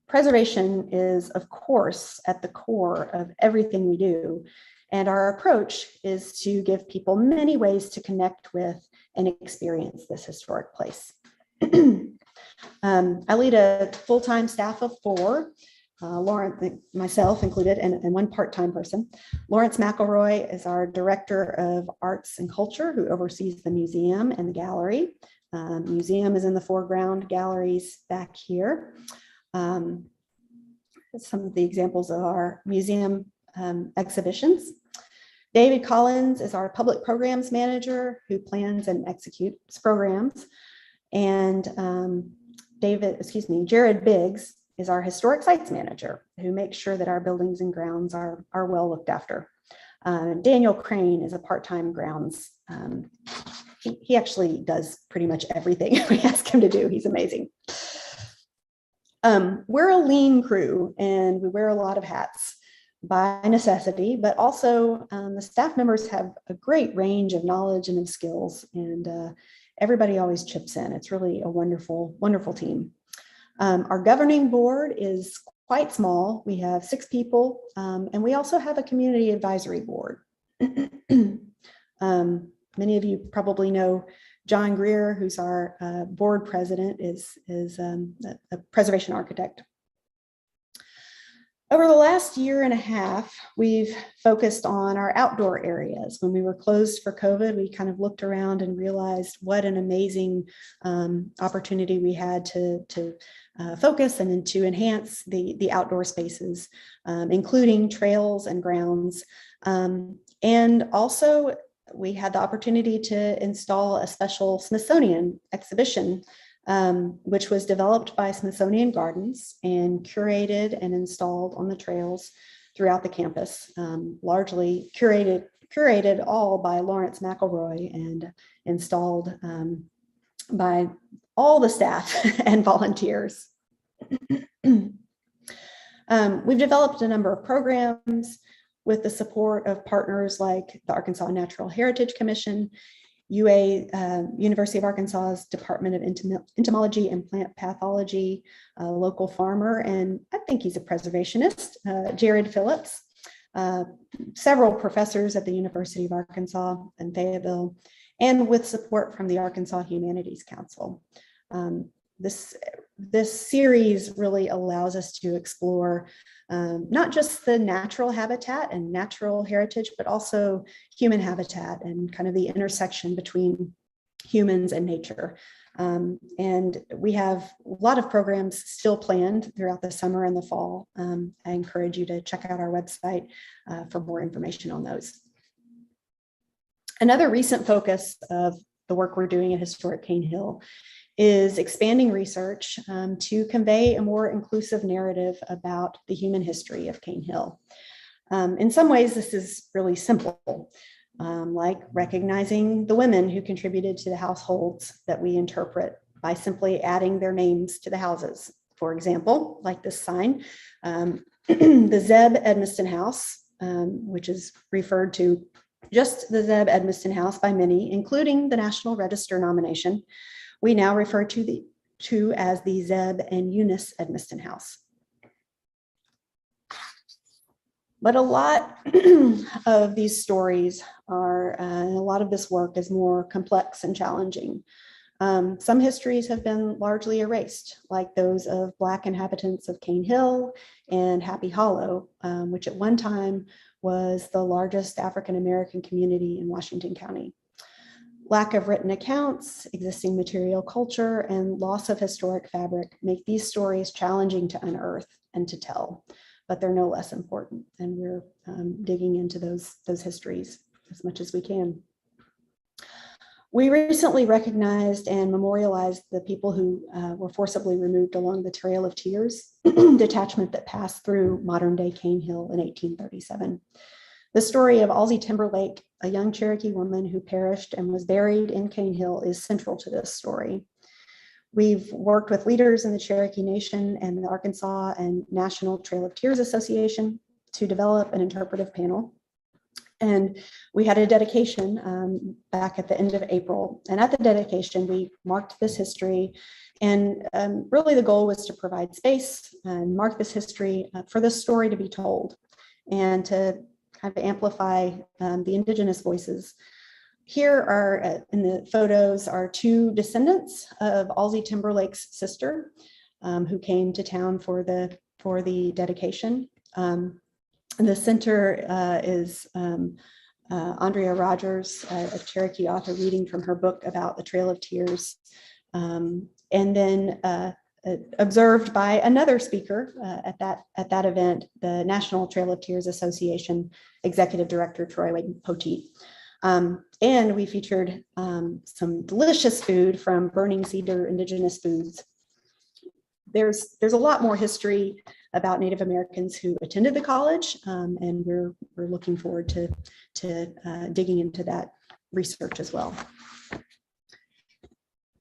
Preservation is, of course, at the core of everything we do, and our approach is to give people many ways to connect with and experience this historic place. I lead a full-time staff of 4, Lawrence, myself included, and one part-time person. Lawrence McElroy is our Director of Arts and Culture, who oversees the museum and the gallery. Museum is in the foreground, galleries back here. Some of the examples of our museum exhibitions. David Collins is our Public Programs Manager, who plans and executes programs. And Jared Biggs is our Historic Sites Manager, who makes sure that our buildings and grounds are well looked after. Daniel Crane is a part-time grounds. He actually does pretty much everything we ask him to do. He's amazing. We're a lean crew and we wear a lot of hats. by necessity, but also the staff members have a great range of knowledge and of skills, and everybody always chips in. It's really a wonderful, wonderful team. Our governing board is quite small. We have 6 people, and we also have a community advisory board. Many of you probably know John Greer, who's our board president, is a preservation architect. Over the last year and a half, we've focused on our outdoor areas. When we were closed for COVID, we kind of looked around and realized what an amazing opportunity we had to focus and to enhance the outdoor spaces, including trails and grounds. And also, we had the opportunity to install a special Smithsonian exhibition, which was developed by Smithsonian Gardens and curated and installed on the trails throughout the campus, largely curated all by Lawrence McElroy and installed by all the staff and volunteers. We've developed a number of programs with the support of partners like the Arkansas Natural Heritage Commission, University of Arkansas's Department of Entomology and Plant Pathology, a local farmer, and I think he's a preservationist, Jared Phillips, several professors at the University of Arkansas in Fayetteville, and with support from the Arkansas Humanities Council. This series really allows us to explore not just the natural habitat and natural heritage, but also human habitat and kind of the intersection between humans and nature. And we have a lot of programs still planned throughout the summer and the fall. I encourage you to check out our website for more information on those. Another recent focus of the work we're doing at Historic Cane Hill is expanding research to convey a more inclusive narrative about the human history of Cane Hill. In some ways, this is really simple, like recognizing the women who contributed to the households that we interpret by simply adding their names to the houses. For example, like this sign, the Zeb Edmiston House, which is referred to just the Zeb Edmiston House by many, including the National Register nomination, we now refer to as the Zeb and Eunice Edmiston House. But a lot of these stories are, and a lot of this work is more complex and challenging. Some histories have been largely erased, like those of Black inhabitants of Cane Hill and Happy Hollow, which at one time was the largest African-American community in Washington County. Lack of written accounts, existing material culture, and loss of historic fabric make these stories challenging to unearth and to tell, but they're no less important. And we're digging into those histories as much as we can. We recently recognized and memorialized the people who were forcibly removed along the Trail of Tears, detachment that passed through modern day Cane Hill in 1837. The story of Alzie Timberlake, a young Cherokee woman who perished and was buried in Cane Hill, is central to this story. We've worked with leaders in the Cherokee Nation and the Arkansas and National Trail of Tears Association to develop an interpretive panel. And we had a dedication back at the end of April. And at the dedication, we marked this history. And really the goal was to provide space and mark this history for this story to be told and to kind of amplify the Indigenous voices. Here are, in the photos, are 2 descendants of Alzie Timberlake's sister who came to town for the dedication. In the center is Andrea Rogers, a Cherokee author, reading from her book about the Trail of Tears. And then observed by another speaker at that event, the National Trail of Tears Association Executive Director Troy Poteet. And we featured some delicious food from Burning Cedar Indigenous Foods. There's a lot more history about Native Americans who attended the college, and we're looking forward to digging into that research as well.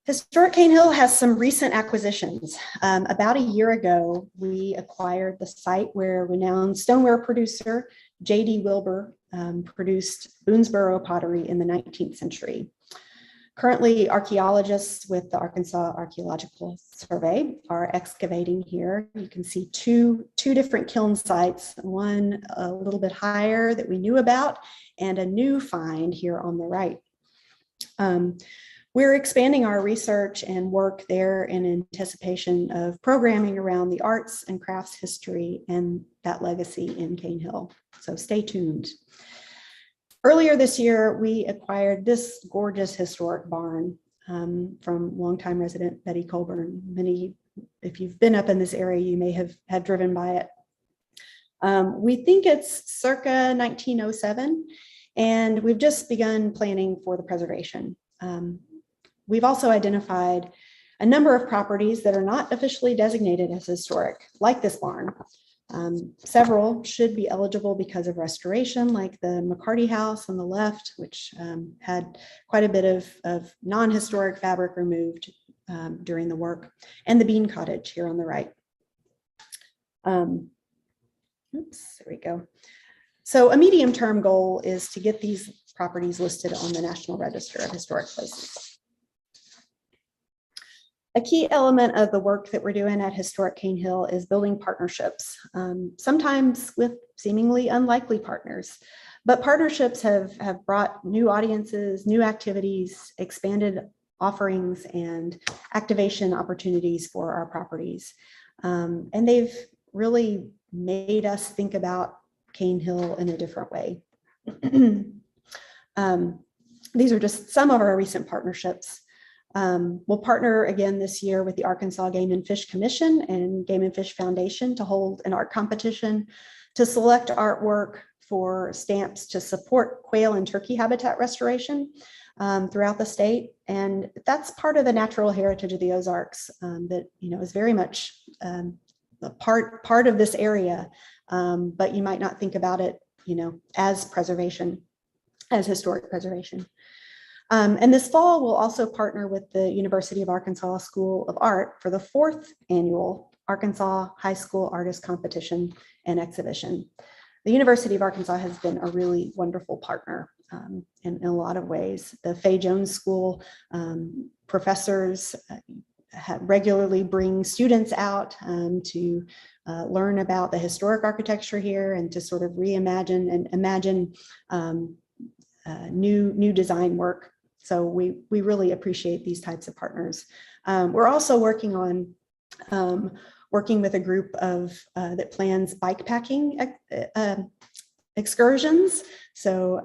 Historic Cane Hill has some recent acquisitions. About a year ago, we acquired the site where renowned stoneware producer J.D. Wilbur produced Boonesboro pottery in the 19th century. Currently, archaeologists with the Arkansas Archaeological Survey are excavating here. You can see two different kiln sites, one a little bit higher that we knew about, and a new find here on the right. We're expanding our research and work there in anticipation of programming around the arts and crafts history and that legacy in Cane Hill. So stay tuned. Earlier this year, we acquired this gorgeous historic barn from longtime resident Betty Colburn. Many, if you've been up in this area, you may have driven by it. We think it's circa 1907, and we've just begun planning for the preservation. We've also identified a number of properties that are not officially designated as historic, like this barn. Several should be eligible because of restoration, like the McCarty house on the left, which had quite a bit of non-historic fabric removed during the work, and the bean cottage here on the right. Oops, there we go. So a medium-term goal is to get these properties listed on the National Register of Historic Places. A key element of the work that we're doing at Historic Cane Hill is building partnerships, sometimes with seemingly unlikely partners. But partnerships have brought new audiences, new activities, expanded offerings, and activation opportunities for our properties. And they've really made us think about Cane Hill in a different way. These are just some of our recent partnerships. We'll partner again this year with the Arkansas Game and Fish Commission and Game and Fish Foundation to hold an art competition to select artwork for stamps to support quail and turkey habitat restoration throughout the state. And that's part of the natural heritage of the Ozarks that is very much a part of this area, but you might not think about it as preservation, as historic preservation. And this fall, we'll also partner with the University of Arkansas School of Art for the 4th annual Arkansas High School Artist Competition and Exhibition. The University of Arkansas has been a really wonderful partner in a lot of ways. The Fay Jones School professors regularly bring students out to learn about the historic architecture here and to sort of reimagine and imagine new design work. So we really appreciate these types of partners. We're also working on working with a group of that plans bike packing excursions. So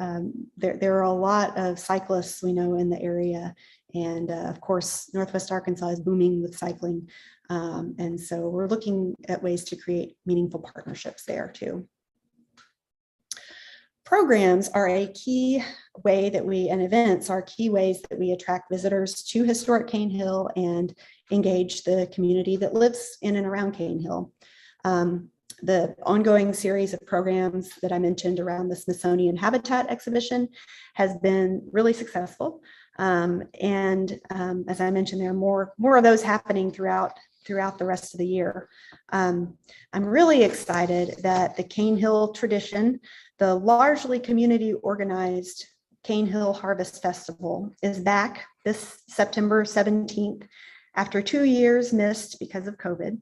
there are a lot of cyclists we know in the area. And of course, Northwest Arkansas is booming with cycling. And so we're looking at ways to create meaningful partnerships there too. Programs are a key way that and events are key ways that we attract visitors to Historic Cane Hill and engage the community that lives in and around Cane Hill. The ongoing series of programs that I mentioned around the Smithsonian Habitat exhibition has been really successful. As I mentioned, there are more of those happening throughout the rest of the year. I'm really excited that the Cane Hill tradition, the largely community organized Cane Hill Harvest Festival, is back this September 17th after 2 years missed because of COVID.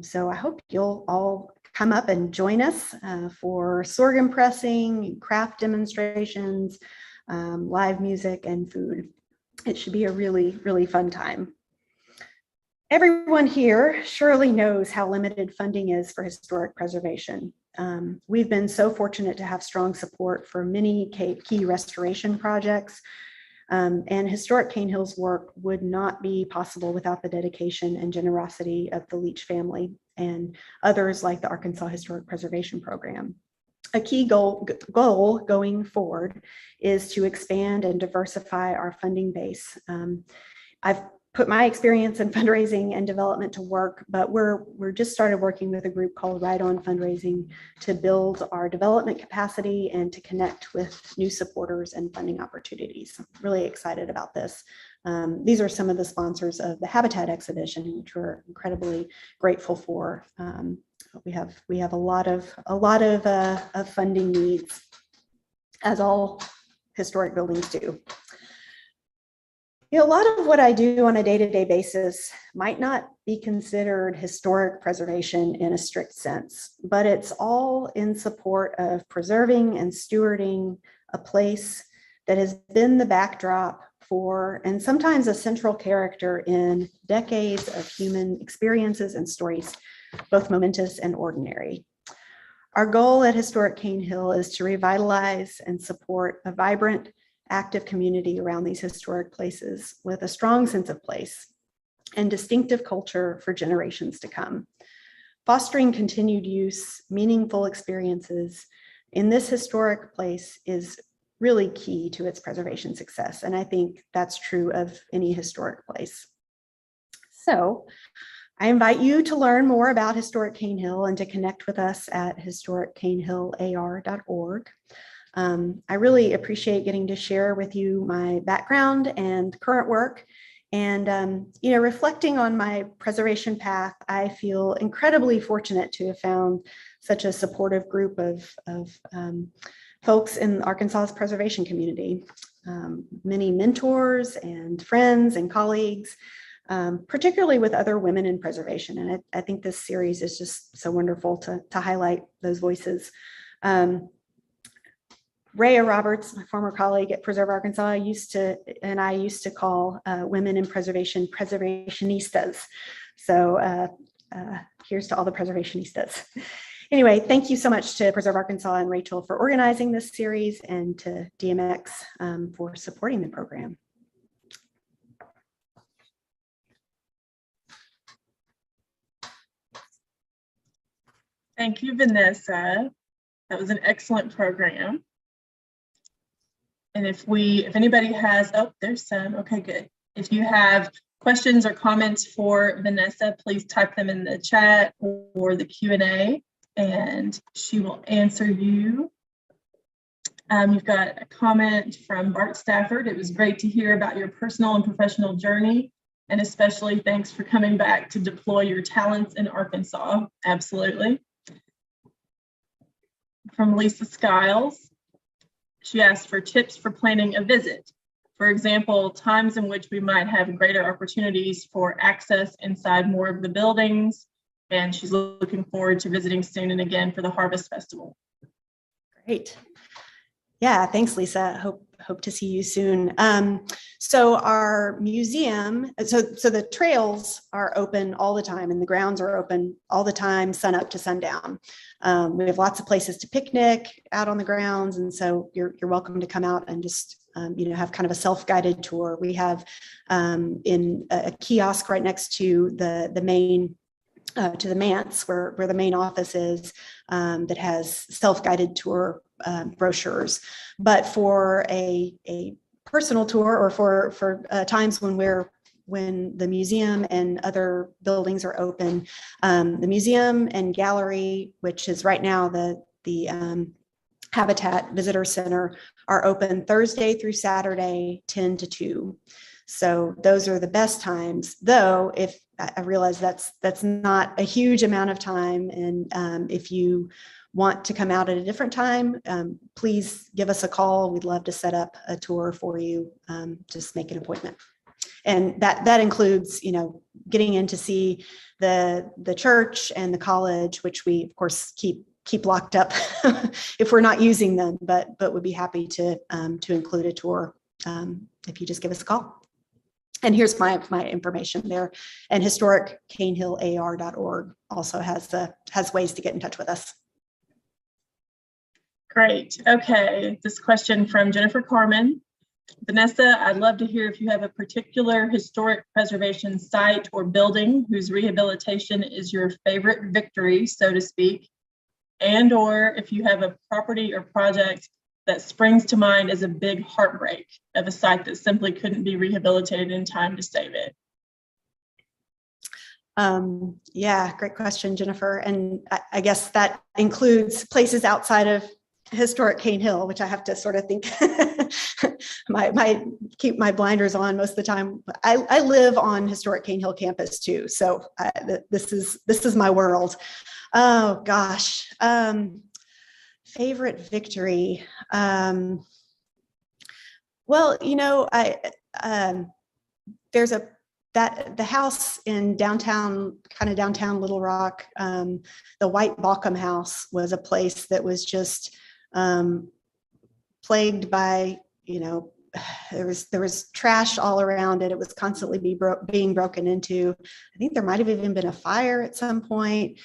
So I hope you'll all come up and join us for sorghum pressing, craft demonstrations, live music, and food. It should be a really, really fun time. Everyone here surely knows how limited funding is for historic preservation. We've been so fortunate to have strong support for many key restoration projects, and Historic Cane Hill's work would not be possible without the dedication and generosity of the Leach family and others like the Arkansas Historic Preservation Program. A key goal going forward is to expand and diversify our funding base. I've put my experience in fundraising and development to work, but we're just started working with a group called Right On Fundraising to build our development capacity and to connect with new supporters and funding opportunities. I'm really excited about this. These are some of the sponsors of the Habitat exhibition, which we're incredibly grateful for. We have a lot of funding needs, as all historic buildings do. A lot of what I do on a day-to-day basis might not be considered historic preservation in a strict sense, but it's all in support of preserving and stewarding a place that has been the backdrop for, and sometimes a central character in, decades of human experiences and stories, both momentous and ordinary. Our goal at Historic Cane Hill is to revitalize and support a vibrant, active community around these historic places with a strong sense of place and distinctive culture for generations to come. Fostering continued use, meaningful experiences in this historic place is really key to its preservation success. And I think that's true of any historic place. So I invite you to learn more about Historic Cane Hill and to connect with us at historiccanehillar.org. I really appreciate getting to share with you my background and current work. And, reflecting on my preservation path, I feel incredibly fortunate to have found such a supportive group of folks in Arkansas's preservation community, many mentors and friends and colleagues, particularly with other women in preservation. And I think this series is just so wonderful to highlight those voices. Rhea Roberts, my former colleague at Preserve Arkansas, I used to call women in preservation preservationistas. So here's to all the preservationistas. Anyway, thank you so much to Preserve Arkansas and Rachel for organizing this series, and to DMX for supporting the program. Thank you, Vanessa. That was an excellent program. And if anybody has, oh, there's some, okay, good. If you have questions or comments for Vanessa, please type them in the chat or the Q&A, and she will answer you. You've got a comment from Bart Stafford. It was great to hear about your personal and professional journey, and especially thanks for coming back to deploy your talents in Arkansas. Absolutely. From Lisa Skiles. She asked for tips for planning a visit. For example, times in which we might have greater opportunities for access inside more of the buildings. And she's looking forward to visiting soon and again for the Harvest Festival. Great. Yeah, thanks, Lisa. Hope to see you soon. So our museum, so the trails are open all the time, and the grounds are open all the time, sun up to sundown. We have lots of places to picnic out on the grounds, and so you're welcome to come out and just have kind of a self-guided tour. We have in a kiosk right next to the main to the manse where the main office is, that has self-guided tour brochures. But for a personal tour, or for times when the museum and other buildings are open, the museum and gallery, which is right now the Habitat Visitor Center, are open Thursday through Saturday, 10 to 2. So those are the best times, though. If I realize that's not a huge amount of time, and if you want to come out at a different time, please give us a call. We'd love to set up a tour for you. Just make an appointment. And that includes, getting in to see the church and the college, which we of course keep locked up if we're not using them, but would be happy to include a tour if you just give us a call. And here's my information there. And historiccanehillar.org also has ways to get in touch with us. Great. Okay. This question from Jennifer Carmen. Vanessa, I'd love to hear if you have a particular historic preservation site or building whose rehabilitation is your favorite victory, so to speak, and or if you have a property or project that springs to mind as a big heartbreak of a site that simply couldn't be rehabilitated in time to save it. Yeah, great question, Jennifer. And I guess that includes places outside of historic Cane Hill, which I have to sort of think, keep my blinders on most of the time. I live on historic Cane Hill campus too. So this is my world. Oh gosh. Favorite victory. Well, there's the house in downtown Little Rock, the White Bauckham House was a place that was just plagued by, there was trash all around it. It was constantly being broken into. I think there might have even been a fire at some point.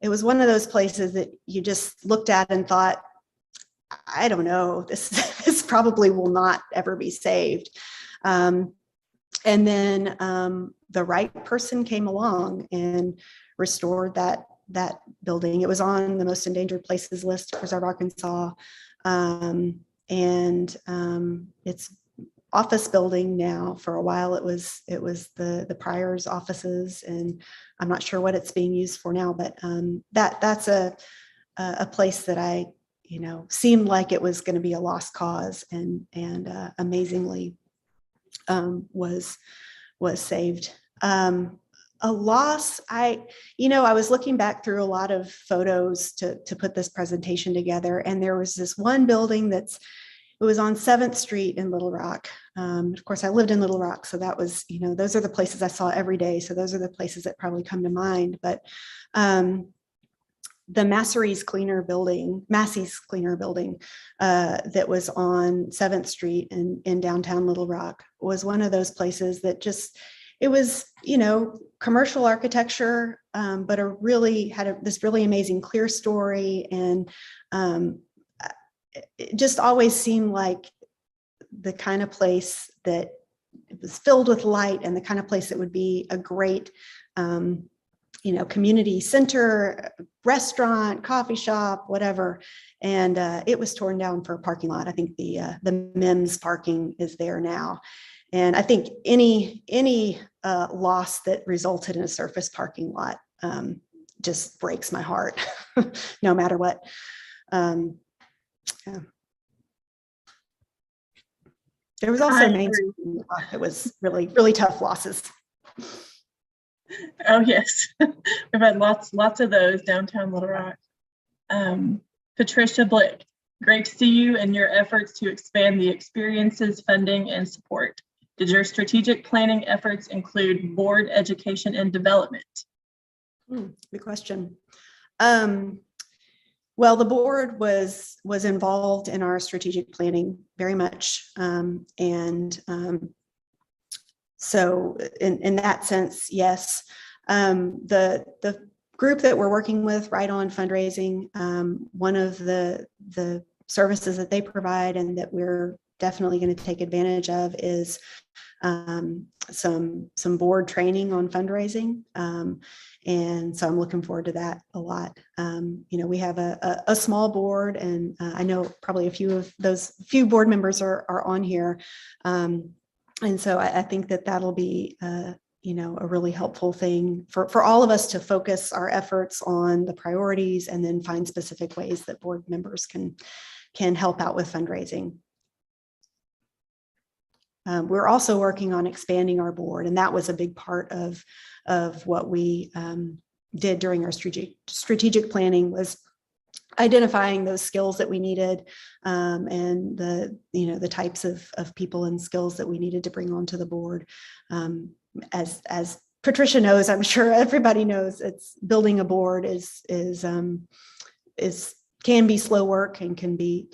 It was one of those places that you just looked at and thought, I don't know, this probably will not ever be saved. And then the right person came along and restored that building. It was on the most endangered places list to preserve Arkansas. And it's office building now. For a while it was the prior's offices, and I'm not sure what it's being used for now, but that's a place that I seemed like it was going to be a lost cause, and amazingly was saved. A loss, I was looking back through a lot of photos to put this presentation together, and there was this one building it was on 7th Street in Little Rock. Of course, I lived in Little Rock, so that was, those are the places I saw every day. So those are the places that probably come to mind. But the Massey's Cleaner building that was on 7th Street in downtown Little Rock was one of those places that just, it was, commercial architecture, but this really amazing clear story. And it just always seemed like the kind of place that it was filled with light, and the kind of place that would be a great, community center, restaurant, coffee shop, whatever. And it was torn down for a parking lot. I think the MEMS parking is there now. And I think any loss that resulted in a surface parking lot just breaks my heart, no matter what. Yeah. There was also Main Street. It was really, really tough losses. Oh yes, we've had lots of those downtown Little Rock. Patricia Blick, great to see you and your efforts to expand the experiences, funding, and support. Did your strategic planning efforts include board education and development? Good question. Well, the board was involved in our strategic planning very much, so in that sense, yes. The group that we're working with, Right On Fundraising, one of the services that they provide and that we're definitely going to take advantage of is some board training on fundraising. And so I'm looking forward to that a lot. We have a small board, and I know probably a few board members are on here. And so I think that'll be, a really helpful thing for all of us to focus our efforts on the priorities, and then find specific ways that board members can help out with fundraising. We're also working on expanding our board, and that was a big part of what we did during our strategic planning, was identifying those skills that we needed, and the types of people and skills that we needed to bring onto the board. As Patricia knows, I'm sure everybody knows, it's building a board can be slow work and can be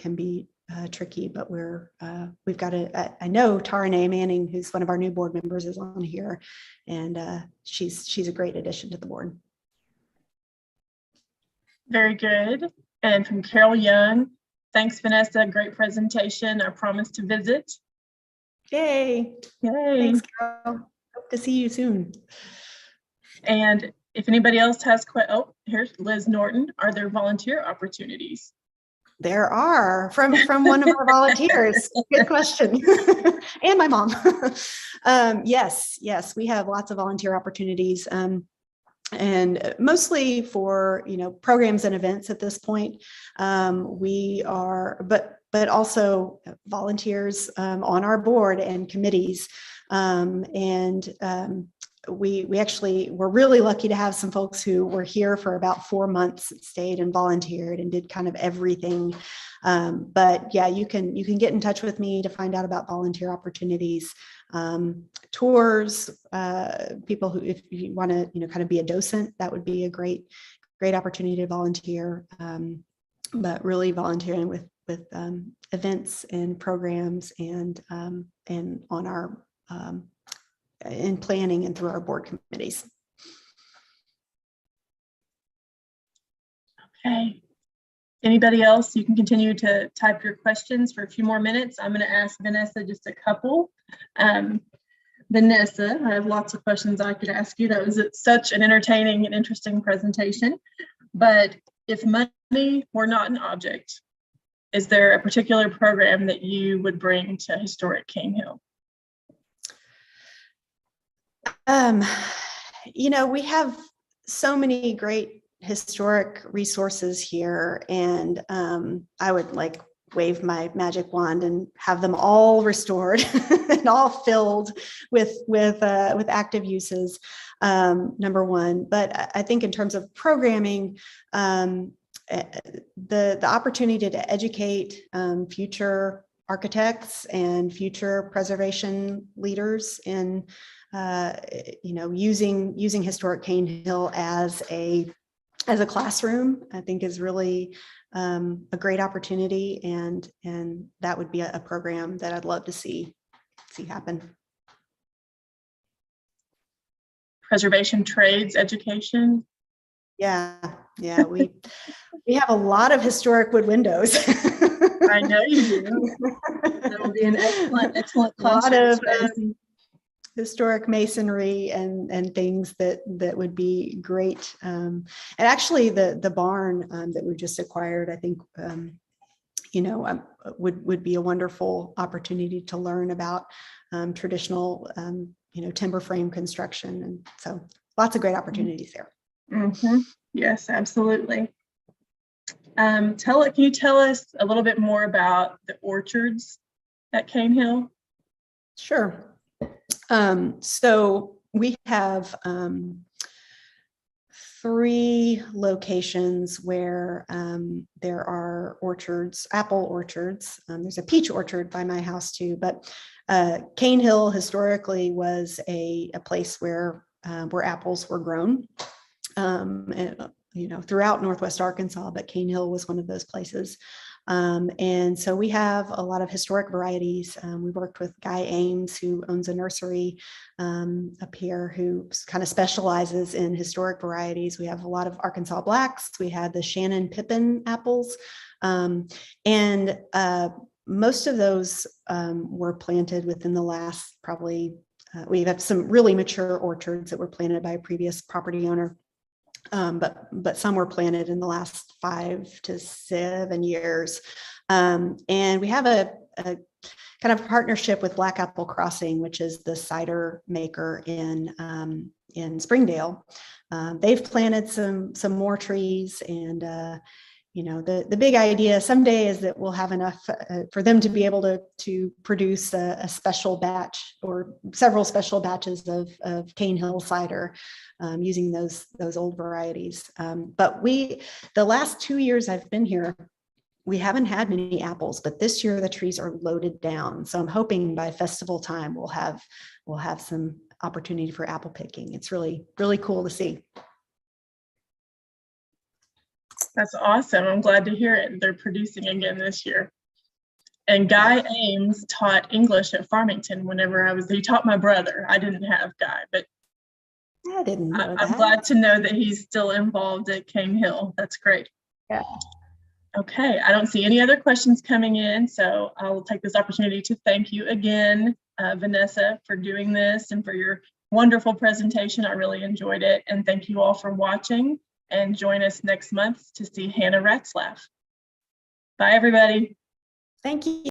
tricky, but we've got I know Taranae Manning, who's one of our new board members, is on here, and she's a great addition to the board. Very good. And from Carol Young, thanks, Vanessa. Great presentation. I promise to visit. Yay. Thanks, Carol. Hope to see you soon. And if anybody else has here's Liz Norton. Are there volunteer opportunities? There are, from one of our volunteers. Good question. And my mom. Yes, we have lots of volunteer opportunities. and mostly for, programs and events at this point. We are, but also volunteers on our board and committees. We actually were really lucky to have some folks who were here for about 4 months, stayed and volunteered and did kind of everything. But yeah, you can get in touch with me to find out about volunteer opportunities, tours, people who, if you want to, kind of be a docent, that would be a great opportunity to volunteer. But really volunteering with events and programs and on our in planning and through our board committees. Okay. Anybody else? You can continue to type your questions for a few more minutes. I'm going to ask Vanessa just a couple. Vanessa, I have lots of questions I could ask you. That was such an entertaining and interesting presentation. But if money were not an object, is there a particular program that you would bring to historic Cane Hill? We have so many great historic resources here, and I would wave my magic wand and have them all restored and all filled with active uses, number one. But I think in terms of programming, the opportunity to educate future architects and future preservation leaders in using historic Cane Hill as a classroom, I think is really a great opportunity, and that would be a program that I'd love to see happen. Preservation trades education. Yeah, we have a lot of historic wood windows. I know you do. That would be an excellent lot of historic masonry and things that would be great. And actually the barn that we just acquired, I think, would be a wonderful opportunity to learn about traditional, timber frame construction. And so lots of great opportunities there. Mm-hmm. Yes, absolutely. Can you tell us a little bit more about the orchards at Cane Hill? Sure. So we have 3 locations where there are orchards, apple orchards. There's a peach orchard by my house too, but Cane Hill historically was a place where apples were grown, throughout Northwest Arkansas, but Cane Hill was one of those places. And so we have a lot of historic varieties. We worked with Guy Ames, who owns a nursery up here, who kind of specializes in historic varieties. We have a lot of Arkansas Blacks. We had the Shannon Pippin apples. And most of those were planted within the last probably, we have some really mature orchards that were planted by a previous property owner. But some were planted in the last 5 to 7 years. And we have a kind of partnership with Black Apple Crossing, which is the cider maker in Springdale. They've planted some more trees, and the big idea someday is that we'll have enough for them to be able to produce a special batch or several special batches of Cane Hill cider using those old varieties. But the last 2 years I've been here, we haven't had many apples, but this year the trees are loaded down. So I'm hoping by festival time we'll have some opportunity for apple picking. It's really, really cool to see. That's awesome. I'm glad to hear it. They're producing again this year. And Guy Ames taught English at Farmington whenever he taught my brother. I didn't have Guy, but I didn't know that. I'm glad to know that he's still involved at Cane Hill. That's great. Yeah. Okay, I don't see any other questions coming in, so I'll take this opportunity to thank you again, Vanessa, for doing this and for your wonderful presentation. I really enjoyed it, and thank you all for watching, and join us next month to see Hannah Ratzlaff. Bye, everybody. Thank you.